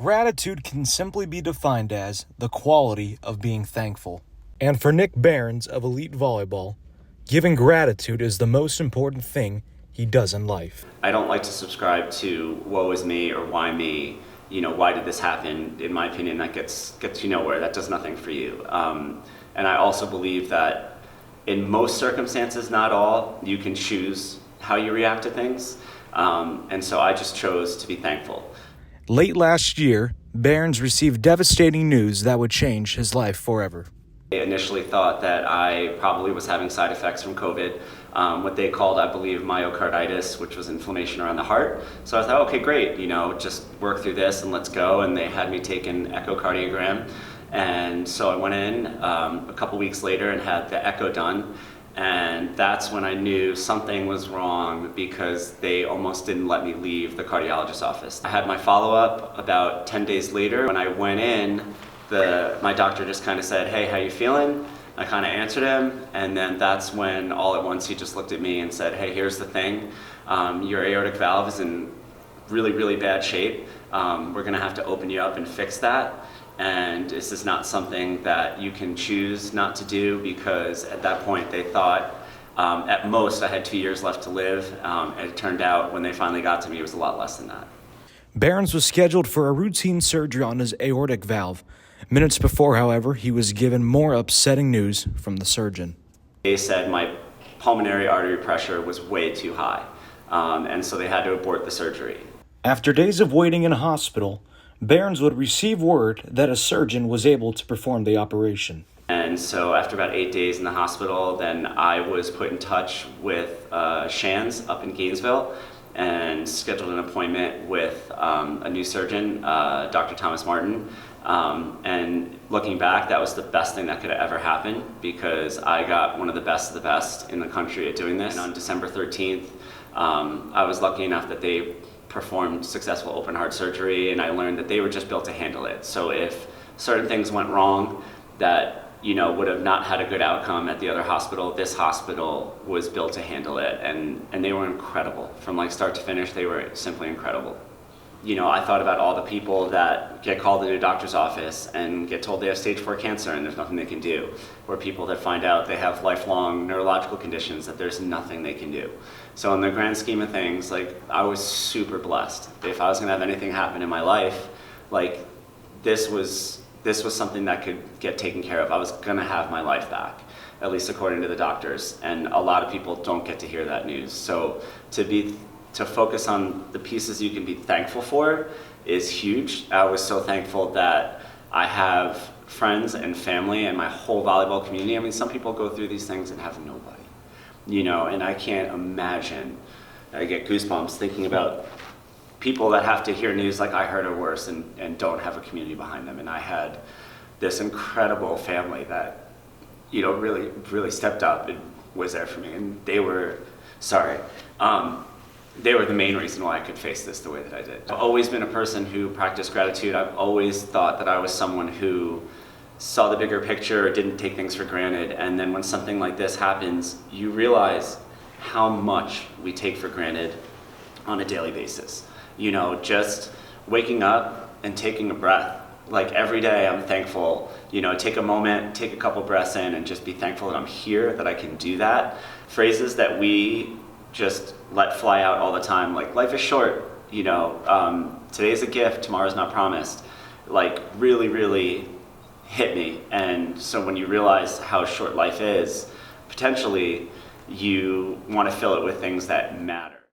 Gratitude can simply be defined as the quality of being thankful. And for Nick Behrens of Elite Volleyball, giving gratitude is the most important thing he does in life. I don't like to subscribe to woe is me or why me. Why did this happen? In my opinion, that gets you nowhere. That does nothing for you. And I also believe that in most circumstances, not all, you can choose how you react to things. And so I just chose to be thankful. Late last year, Behrens received devastating news that would change his life forever. I initially thought that I probably was having side effects from COVID, what they called, I believe, myocarditis, which was inflammation around the heart. So I thought, okay, great, just work through this and let's go. And they had me take an echocardiogram. And so I went in a couple weeks later and had the echo done. And that's when I knew something was wrong because they almost didn't let me leave the cardiologist's office. I had my follow-up about 10 days later. When I went in, my doctor just kind of said, "Hey, how you feeling?" I kind of answered him, and then that's when all at once he just looked at me and said, "Hey, here's the thing. Your aortic valve is in really, really bad shape. We're gonna have to open you up and fix that. And this is not something that you can choose not to do," because at that point they thought at most I had 2 years left to live. And it turned out when they finally got to me, it was a lot less than that. Behrens was scheduled for a routine surgery on his aortic valve. Minutes before, however, he was given more upsetting news from the surgeon. They said my pulmonary artery pressure was way too high, and so they had to abort the surgery. After days of waiting in a hospital, Behrens would receive word that a surgeon was able to perform the operation. And so after about 8 days in the hospital, then I was put in touch with Shands up in Gainesville and scheduled an appointment with a new surgeon, Dr. Thomas Martin. And looking back, that was the best thing that could have ever happened because I got one of the best in the country at doing this. And on December 13th, I was lucky enough that they performed successful open heart surgery, and I learned that they were just built to handle it. So if certain things went wrong that would have not had a good outcome at the other hospital, this hospital was built to handle it, and they were incredible. From start to finish, they were simply incredible. I thought about all the people that get called into a doctor's office and get told they have stage 4 cancer and there's nothing they can do, or people that find out they have lifelong neurological conditions that there's nothing they can do. So in the grand scheme of things, I was super blessed. If I was gonna have anything happen in my life, this was something that could get taken care of. I was gonna have my life back, at least according to the doctors. And a lot of people don't get to hear that news. So to focus on the pieces you can be thankful for is huge. I was so thankful that I have friends and family and my whole volleyball community. I mean, some people go through these things and have nobody, and I can't imagine. I get goosebumps thinking about people that have to hear news like I heard or worse and don't have a community behind them. And I had this incredible family that, really, really stepped up and was there for me. And they were the main reason why I could face this the way that I did. I've always been a person who practiced gratitude. I've always thought that I was someone who saw the bigger picture, didn't take things for granted. And then when something like this happens, you realize how much we take for granted on a daily basis. Just waking up and taking a breath. Every day I'm thankful, take a moment, take a couple breaths in and just be thankful that I'm here, that I can do that. Phrases that we just let fly out all the time, life is short, today's a gift, tomorrow's not promised, really, really hit me. And so when you realize how short life is, potentially you want to fill it with things that matter.